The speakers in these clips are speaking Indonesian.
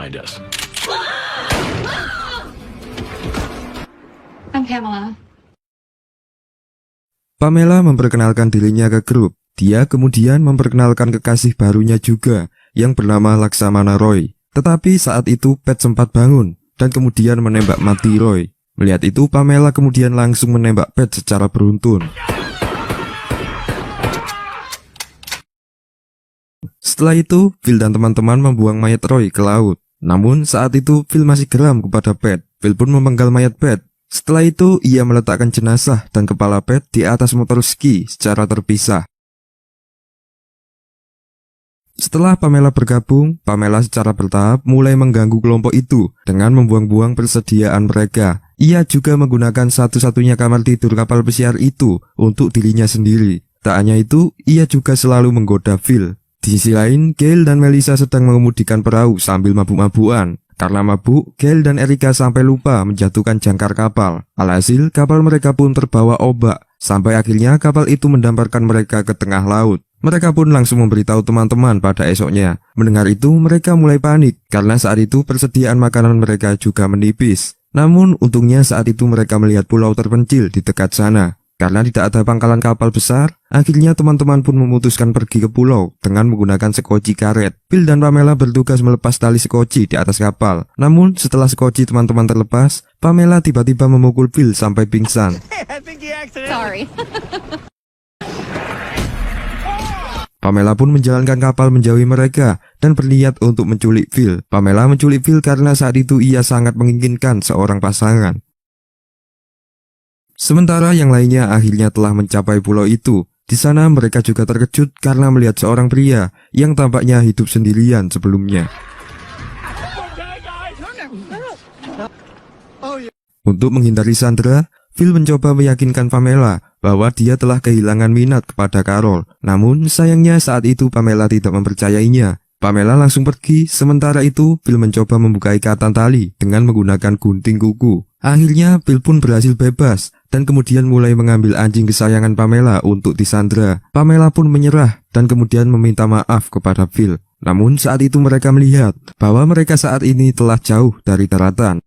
behind us. I'm Pamela. Pamela memperkenalkan dirinya ke grup. Dia kemudian memperkenalkan kekasih barunya juga yang bernama Laksamana Roy. Tetapi saat itu Pat sempat bangun dan kemudian menembak mati Roy. Melihat itu Pamela kemudian langsung menembak Pat secara beruntun. Setelah itu Phil dan teman-teman membuang mayat Roy ke laut. Namun saat itu Phil masih geram kepada Pat. Phil pun memenggal mayat Pat. Setelah itu ia meletakkan jenazah dan kepala Pat di atas motor ski secara terpisah. Setelah Pamela bergabung, Pamela secara bertahap mulai mengganggu kelompok itu dengan membuang-buang persediaan mereka. Ia juga menggunakan satu-satunya kamar tidur kapal pesiar itu untuk dirinya sendiri. Tak hanya itu, ia juga selalu menggoda Phil. Di sisi lain, Gail dan Melissa sedang mengemudikan perahu sambil mabuk-mabukan. Karena mabuk, Gail dan Erika sampai lupa menjatuhkan jangkar kapal. Alhasil, kapal mereka pun terbawa ombak, sampai akhirnya kapal itu mendamparkan mereka ke tengah laut. Mereka pun langsung memberitahu teman-teman pada esoknya. Mendengar itu, mereka mulai panik, karena saat itu persediaan makanan mereka juga menipis. Namun, untungnya saat itu mereka melihat pulau terpencil di dekat sana. Karena tidak ada pangkalan kapal besar, akhirnya teman-teman pun memutuskan pergi ke pulau dengan menggunakan sekoci karet. Phil dan Pamela bertugas melepas tali sekoci di atas kapal. Namun setelah sekoci teman-teman terlepas, Pamela tiba-tiba memukul Phil sampai pingsan. Sorry. Pamela pun menjalankan kapal menjauhi mereka dan berniat untuk menculik Phil. Pamela menculik Phil karena saat itu ia sangat menginginkan seorang pasangan. Sementara yang lainnya akhirnya telah mencapai pulau itu. Di sana mereka juga terkejut karena melihat seorang pria yang tampaknya hidup sendirian sebelumnya. Untuk menghindari Sandra, Phil mencoba meyakinkan Pamela bahwa dia telah kehilangan minat kepada Carol. Namun sayangnya saat itu Pamela tidak mempercayainya. Pamela langsung pergi, sementara itu Phil mencoba membuka ikatan tali dengan menggunakan gunting kuku. Akhirnya Phil pun berhasil bebas dan kemudian mulai mengambil anjing kesayangan Pamela untuk disandra. Pamela pun menyerah dan kemudian meminta maaf kepada Phil. Namun saat itu mereka melihat bahwa mereka saat ini telah jauh dari daratan.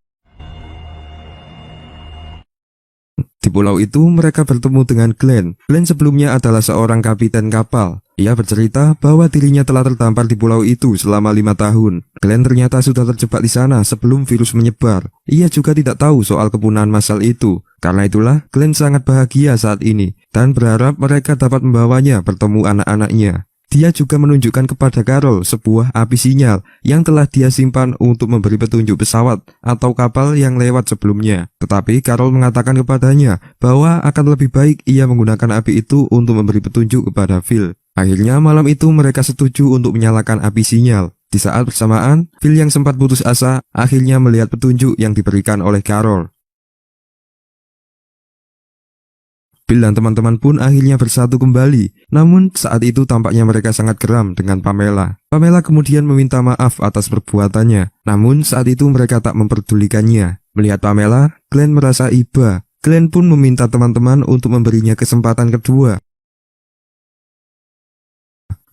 Di pulau itu mereka bertemu dengan Glenn. Glenn sebelumnya adalah seorang kapiten kapal. Ia bercerita bahwa dirinya telah terdampar di pulau itu selama 5 tahun. Glenn ternyata sudah terjebak di sana sebelum virus menyebar. Ia juga tidak tahu soal kepunahan massal itu. Karena itulah Glenn sangat bahagia saat ini dan berharap mereka dapat membawanya bertemu anak-anaknya. Dia juga menunjukkan kepada Carol sebuah api sinyal yang telah dia simpan untuk memberi petunjuk pesawat atau kapal yang lewat sebelumnya. Tetapi Carol mengatakan kepadanya bahwa akan lebih baik ia menggunakan api itu untuk memberi petunjuk kepada Phil. Akhirnya malam itu mereka setuju untuk menyalakan api sinyal. Di saat bersamaan, Phil yang sempat putus asa akhirnya melihat petunjuk yang diberikan oleh Carol. Phil dan teman-teman pun akhirnya bersatu kembali. Namun saat itu tampaknya mereka sangat geram dengan Pamela. Pamela kemudian meminta maaf atas perbuatannya. Namun saat itu mereka tak memperdulikannya. Melihat Pamela, Glenn merasa iba. Glenn pun meminta teman-teman untuk memberinya kesempatan kedua.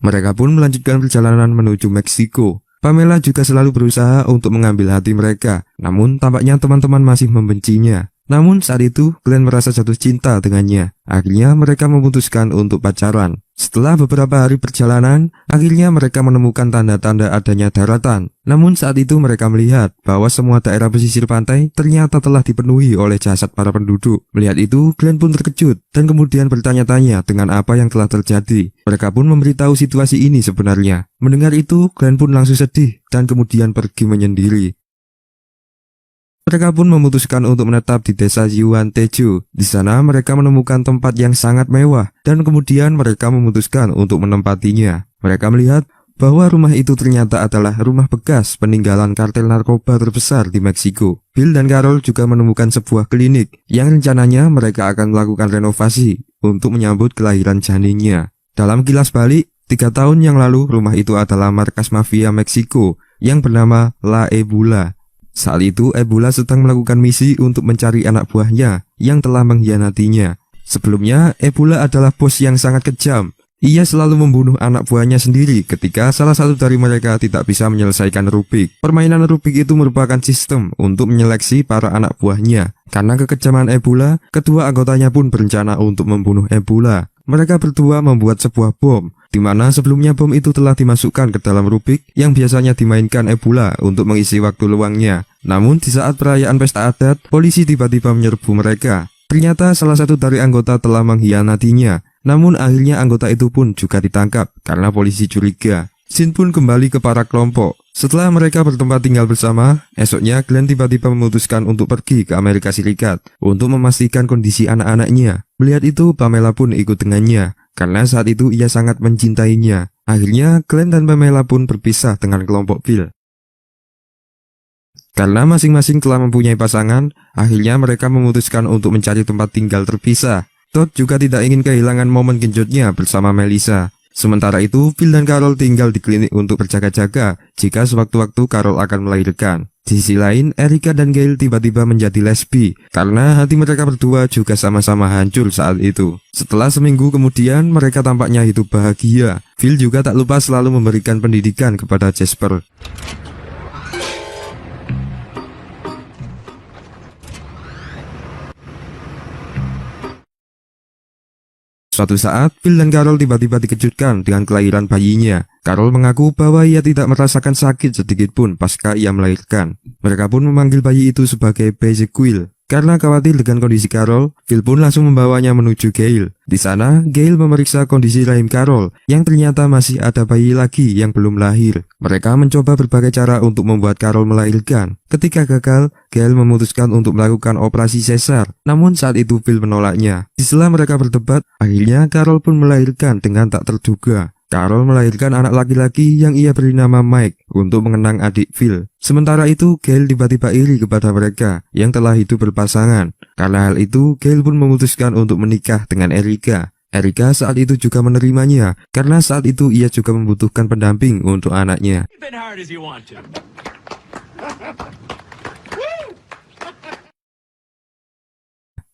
Mereka pun melanjutkan perjalanan menuju Meksiko. Pamela juga selalu berusaha untuk mengambil hati mereka. Namun tampaknya teman-teman masih membencinya. Namun saat itu Glenn merasa jatuh cinta dengannya. Akhirnya mereka memutuskan untuk pacaran. Setelah beberapa hari perjalanan, akhirnya mereka menemukan tanda-tanda adanya daratan. Namun saat itu mereka melihat bahwa semua daerah pesisir pantai ternyata telah dipenuhi oleh jasad para penduduk. Melihat itu, Glenn pun terkejut dan kemudian bertanya-tanya dengan apa yang telah terjadi. Mereka pun memberitahu situasi ini sebenarnya. Mendengar itu, Glenn pun langsung sedih dan kemudian pergi menyendiri. Mereka pun memutuskan untuk menetap di desa Yuan Teju. Di sana mereka menemukan tempat yang sangat mewah dan kemudian mereka memutuskan untuk menempatinya. Mereka melihat bahwa rumah itu ternyata adalah rumah bekas peninggalan kartel narkoba terbesar di Meksiko. Phil dan Carol juga menemukan sebuah klinik yang rencananya mereka akan melakukan renovasi untuk menyambut kelahiran janinnya. Dalam kilas balik, 3 tahun yang lalu rumah itu adalah markas mafia Meksiko yang bernama La Ebula. Saat itu Ebula sedang melakukan misi untuk mencari anak buahnya yang telah mengkhianatinya. Sebelumnya Ebula adalah bos yang sangat kejam. Ia selalu membunuh anak buahnya sendiri ketika salah satu dari mereka tidak bisa menyelesaikan Rubik. Permainan Rubik itu merupakan sistem untuk menyeleksi para anak buahnya. Karena kekejaman Ebola, kedua anggotanya pun berencana untuk membunuh Ebola. Mereka berdua membuat sebuah bom, di mana sebelumnya bom itu telah dimasukkan ke dalam Rubik yang biasanya dimainkan Ebola untuk mengisi waktu luangnya. Namun di saat perayaan pesta adat, polisi tiba-tiba menyerbu mereka. Ternyata salah satu dari anggota telah mengkhianatinya. Namun akhirnya anggota itu pun juga ditangkap karena polisi curiga. Shin pun kembali ke para kelompok. Setelah mereka bertempat tinggal bersama, esoknya Glenn tiba-tiba memutuskan untuk pergi ke Amerika Serikat untuk memastikan kondisi anak-anaknya. Melihat itu, Pamela pun ikut dengannya karena saat itu ia sangat mencintainya. Akhirnya Glenn dan Pamela pun berpisah dengan kelompok Phil. Karena masing-masing telah mempunyai pasangan, akhirnya mereka memutuskan untuk mencari tempat tinggal terpisah. Todd juga tidak ingin kehilangan momen genjotnya bersama Melissa. Sementara itu, Phil dan Carol tinggal di klinik untuk berjaga-jaga jika sewaktu-waktu Carol akan melahirkan. Di sisi lain, Erica dan Gail tiba-tiba menjadi lesbi karena hati mereka berdua juga sama-sama hancur saat itu. Setelah seminggu kemudian, mereka tampaknya hidup bahagia. Phil juga tak lupa selalu memberikan pendidikan kepada Jasper. Suatu saat, Phil dan Carol tiba-tiba dikejutkan dengan kelahiran bayinya. Carol mengaku bahwa ia tidak merasakan sakit sedikit pun pasca ia melahirkan. Mereka pun memanggil bayi itu sebagai Bezequil. Karena khawatir dengan kondisi Carol, Phil pun langsung membawanya menuju Gail. Di sana, Gail memeriksa kondisi rahim Carol, yang ternyata masih ada bayi lagi yang belum lahir. Mereka mencoba berbagai cara untuk membuat Carol melahirkan. Ketika gagal, Gail memutuskan untuk melakukan operasi sesar. Namun saat itu Phil menolaknya. Setelah mereka berdebat, akhirnya Carol pun melahirkan dengan tak terduga. Carol melahirkan anak laki-laki yang ia beri nama Mike untuk mengenang adik Phil. Sementara itu, Gail tiba-tiba iri kepada mereka yang telah hidup berpasangan. Karena hal itu, Gail pun memutuskan untuk menikah dengan Erica. Erica saat itu juga menerimanya, karena saat itu ia juga membutuhkan pendamping untuk anaknya.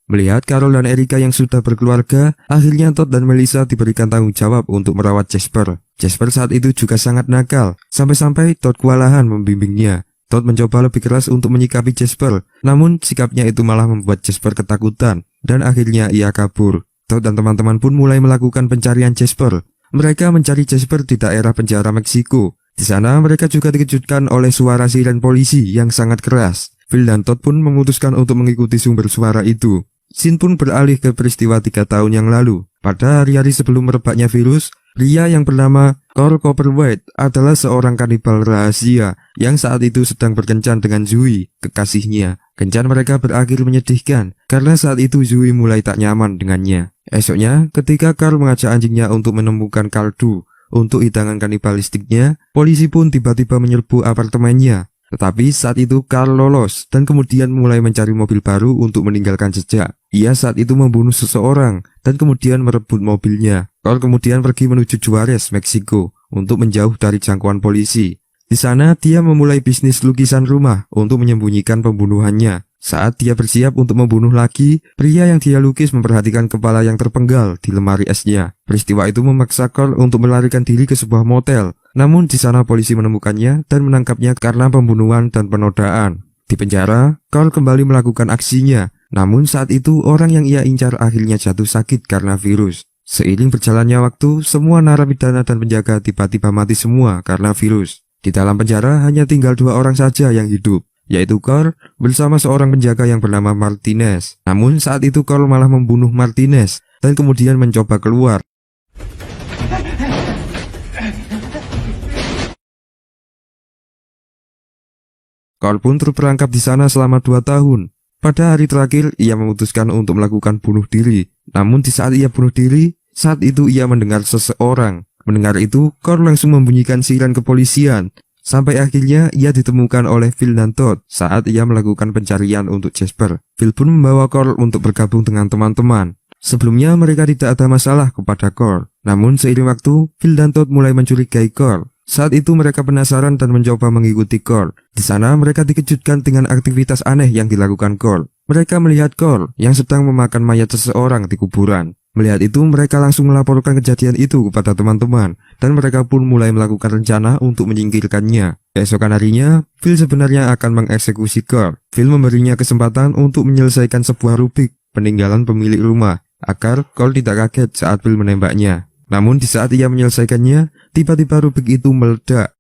Melihat Carol dan Erica yang sudah berkeluarga, akhirnya Todd dan Melissa diberikan tanggung jawab untuk merawat Jasper. Jasper saat itu juga sangat nakal, sampai-sampai Todd kewalahan membimbingnya. Todd mencoba lebih keras untuk menyikapi Jasper, namun sikapnya itu malah membuat Jasper ketakutan, dan akhirnya ia kabur. Todd dan teman-teman pun mulai melakukan pencarian Jasper. Mereka mencari Jasper di daerah penjara Meksiko. Di sana mereka juga dikejutkan oleh suara siren polisi yang sangat keras. Phil dan Todd pun memutuskan untuk mengikuti sumber suara itu. Shin pun beralih ke peristiwa 3 tahun yang lalu. Pada hari-hari sebelum merebaknya virus, pria yang bernama Cole Copperwhite adalah seorang kanibal rahasia yang saat itu sedang berkencan dengan Zoe, kekasihnya. Kencan mereka berakhir menyedihkan karena saat itu Zoe mulai tak nyaman dengannya. Esoknya, ketika Carl mengajak anjingnya untuk menemukan kaldu untuk hidangan kanibalistiknya, polisi pun tiba-tiba menyerbu apartemennya. Tetapi saat itu Carl lolos dan kemudian mulai mencari mobil baru untuk meninggalkan jejak. Ia saat itu membunuh seseorang dan kemudian merebut mobilnya. Carl kemudian pergi menuju Juarez, Meksiko untuk menjauh dari jangkauan polisi. Di sana dia memulai bisnis lukisan rumah untuk menyembunyikan pembunuhannya. Saat dia bersiap untuk membunuh lagi, pria yang dia lukis memperhatikan kepala yang terpenggal di lemari esnya. Peristiwa itu memaksa Carl untuk melarikan diri ke sebuah motel. Namun di sana polisi menemukannya dan menangkapnya karena pembunuhan dan penodaan. Di penjara, Carl kembali melakukan aksinya. Namun saat itu orang yang ia incar akhirnya jatuh sakit karena virus. Seiring berjalannya waktu, semua narapidana dan penjaga tiba-tiba mati semua karena virus. Di dalam penjara hanya tinggal 2 orang saja yang hidup, yaitu Carl bersama seorang penjaga yang bernama Martinez. Namun saat itu Carl malah membunuh Martinez dan kemudian mencoba keluar. Carl pun terperangkap di sana selama 2 tahun. Pada hari terakhir, ia memutuskan untuk melakukan bunuh diri. Namun di saat ia bunuh diri, saat itu ia mendengar seseorang. Mendengar itu, Carl langsung membunyikan siren kepolisian. Sampai akhirnya ia ditemukan oleh Phil dan Todd saat ia melakukan pencarian untuk Jasper. Phil pun membawa Carl untuk bergabung dengan teman-teman. Sebelumnya mereka tidak ada masalah kepada Carl. Namun seiring waktu, Phil dan Todd mulai mencurigai Carl. Saat itu mereka penasaran dan mencoba mengikuti Carl. Di sana mereka dikejutkan dengan aktivitas aneh yang dilakukan Carl. Mereka melihat Carl yang sedang memakan mayat seseorang di kuburan. Melihat itu, mereka langsung melaporkan kejadian itu kepada teman-teman, dan mereka pun mulai melakukan rencana untuk menyingkirkannya. Keesokan harinya, Phil sebenarnya akan mengeksekusi Carl. Phil memberinya kesempatan untuk menyelesaikan sebuah rubik peninggalan pemilik rumah, agar Carl tidak kaget saat Phil menembaknya. Namun di saat ia menyelesaikannya, tiba-tiba rubik itu meledak.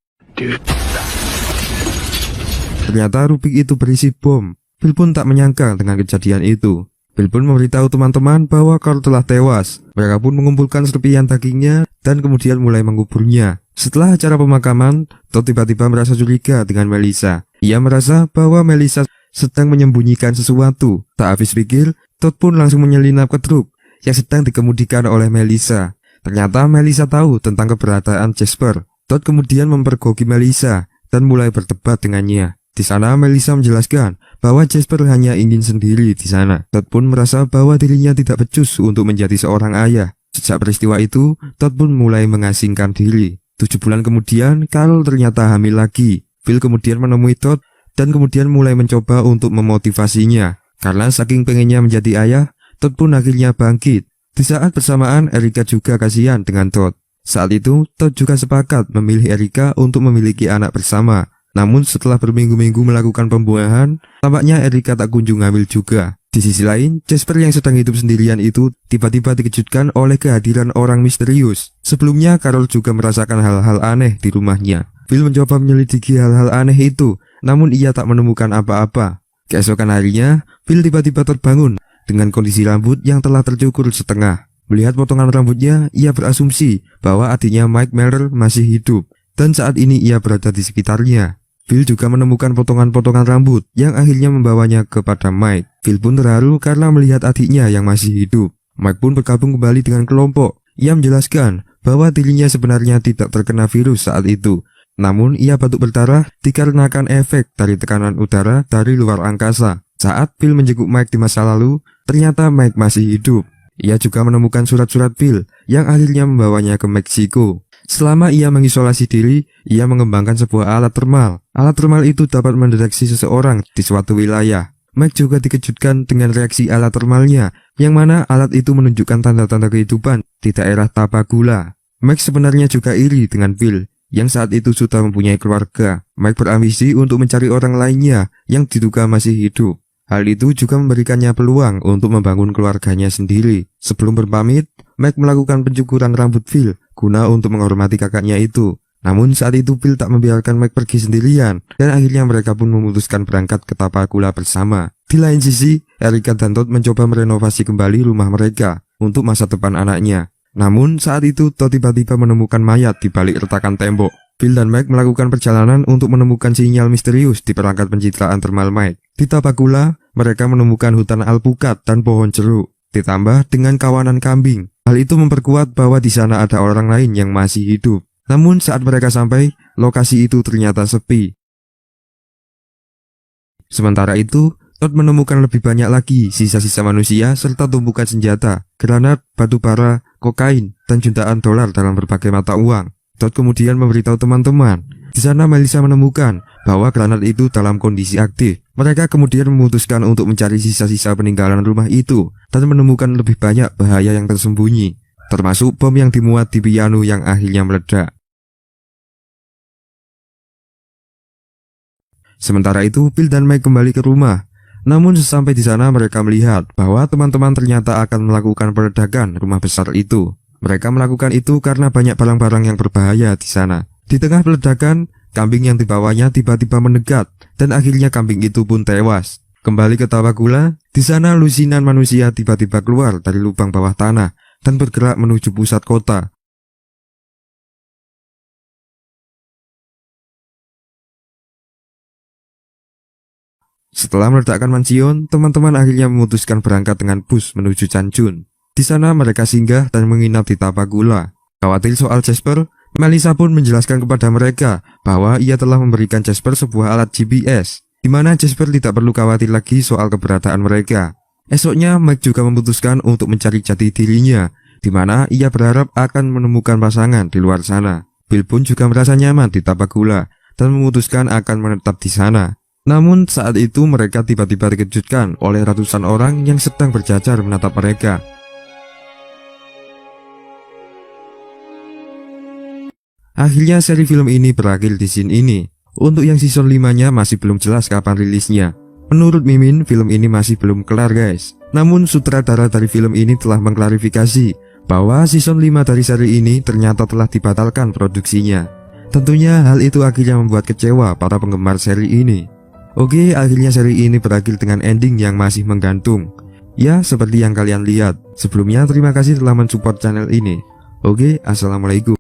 Ternyata rubik itu berisi bom. Phil pun tak menyangka dengan kejadian itu. Phil pun memberitahu teman-teman bahwa Carl telah tewas. Mereka pun mengumpulkan serpihan dagingnya dan kemudian mulai menguburnya. Setelah acara pemakaman, Todd tiba-tiba merasa curiga dengan Melissa. Ia merasa bahwa Melissa sedang menyembunyikan sesuatu. Tak habis pikir, Todd pun langsung menyelinap ke truk yang sedang dikemudikan oleh Melissa. Ternyata Melissa tahu tentang keberadaan Jasper. Todd kemudian mempergoki Melissa dan mulai berdebat dengannya. Di sana Melissa menjelaskan bahwa Jasper hanya ingin sendiri di sana. Todd pun merasa bahwa dirinya tidak becus untuk menjadi seorang ayah. Sejak peristiwa itu, Todd pun mulai mengasingkan diri. 7 bulan kemudian, Carl ternyata hamil lagi. Phil kemudian menemui Todd dan kemudian mulai mencoba untuk memotivasinya. Karena saking pengennya menjadi ayah, Todd pun akhirnya bangkit. Di saat bersamaan, Erica juga kasihan dengan Todd. Saat itu, Todd juga sepakat memilih Erica untuk memiliki anak bersama. Namun setelah berminggu-minggu melakukan pembuahan, tampaknya Erica tak kunjung hamil juga. Di sisi lain, Jasper yang sedang hidup sendirian itu tiba-tiba dikejutkan oleh kehadiran orang misterius. Sebelumnya, Carol juga merasakan hal-hal aneh di rumahnya. Phil mencoba menyelidiki hal-hal aneh itu, namun ia tak menemukan apa-apa. Keesokan harinya, Phil tiba-tiba terbangun dengan kondisi rambut yang telah tercukur setengah. Melihat potongan rambutnya, ia berasumsi bahwa adiknya Mike Merrill masih hidup, dan saat ini ia berada di sekitarnya. Phil juga menemukan potongan-potongan rambut yang akhirnya membawanya kepada Mike. Phil pun terharu karena melihat adiknya yang masih hidup. Mike pun bergabung kembali dengan kelompok. Ia menjelaskan bahwa dirinya sebenarnya tidak terkena virus saat itu. Namun ia batuk berdarah dikarenakan efek dari tekanan udara dari luar angkasa. Saat Phil menjenguk Mike di masa lalu, ternyata Mike masih hidup. Ia juga menemukan surat-surat Phil yang akhirnya membawanya ke Meksiko. Selama ia mengisolasi diri, ia mengembangkan sebuah alat termal. Alat termal itu dapat mendeteksi seseorang di suatu wilayah. Mike juga dikejutkan dengan reaksi alat termalnya, yang mana alat itu menunjukkan tanda-tanda kehidupan di daerah Tapagula. Mike sebenarnya juga iri dengan Phil, yang saat itu sudah mempunyai keluarga. Mike berambisi untuk mencari orang lainnya yang diduga masih hidup. Hal itu juga memberikannya peluang untuk membangun keluarganya sendiri. Sebelum berpamit, Mike melakukan pencukuran rambut Phil guna untuk menghormati kakaknya itu. Namun saat itu Phil tak membiarkan Mike pergi sendirian, dan akhirnya mereka pun memutuskan berangkat ke Tapagula bersama. Di lain sisi, Erica dan Todd mencoba merenovasi kembali rumah mereka untuk masa depan anaknya. Namun saat itu Todd tiba-tiba menemukan mayat di balik retakan tembok. Phil dan Mike melakukan perjalanan untuk menemukan sinyal misterius di perangkat pencitraan termal Mike. Di Tapagula, mereka menemukan hutan alpukat dan pohon jeruk, ditambah dengan kawanan kambing. Hal itu memperkuat bahwa di sana ada orang lain yang masih hidup. Namun saat mereka sampai, lokasi itu ternyata sepi. Sementara itu, Todd menemukan lebih banyak lagi sisa-sisa manusia serta tumpukan senjata, granat, batu bara, kokain, dan jutaan dolar dalam berbagai mata uang. Todd kemudian memberitahu teman-teman. Di sana Melissa menemukan bahwa granat itu dalam kondisi aktif. Mereka kemudian memutuskan untuk mencari sisa-sisa peninggalan rumah itu dan menemukan lebih banyak bahaya yang tersembunyi, termasuk bom yang dimuat di piano yang akhirnya meledak. Sementara itu, Phil dan Mike kembali ke rumah. Namun sesampai di sana mereka melihat bahwa teman-teman ternyata akan melakukan peledakan rumah besar itu. Mereka melakukan itu karena banyak barang-barang yang berbahaya di sana. Di tengah peledakan, kambing yang dibawanya tiba-tiba mendekat dan akhirnya kambing itu pun tewas. Kembali ke Tapagula, di sana lusinan manusia tiba-tiba keluar dari lubang bawah tanah dan bergerak menuju pusat kota. Setelah meledakkan mansion, teman-teman akhirnya memutuskan berangkat dengan bus menuju Canjun. Di sana mereka singgah dan menginap di Tapagula. Khawatir soal Jasper, Melissa pun menjelaskan kepada mereka bahwa ia telah memberikan Jasper sebuah alat GPS, di mana Jasper tidak perlu khawatir lagi soal keberadaan mereka. Esoknya, Mike juga memutuskan untuk mencari jati dirinya, di mana ia berharap akan menemukan pasangan di luar sana. Phil pun juga merasa nyaman di Tapagula dan memutuskan akan menetap di sana. Namun saat itu mereka tiba-tiba dikejutkan oleh ratusan orang yang sedang berjajar menatap mereka. Akhirnya seri film ini berakhir di scene ini. Untuk yang season 5-nya masih belum jelas kapan rilisnya. Menurut Mimin, film ini masih belum kelar guys. Namun sutradara dari film ini telah mengklarifikasi bahwa season 5 dari seri ini ternyata telah dibatalkan produksinya. Tentunya hal itu akhirnya membuat kecewa para penggemar seri ini. Oke, akhirnya seri ini berakhir dengan ending yang masih menggantung. Ya, seperti yang kalian lihat. Sebelumnya terima kasih telah mensupport channel ini. Oke, assalamualaikum.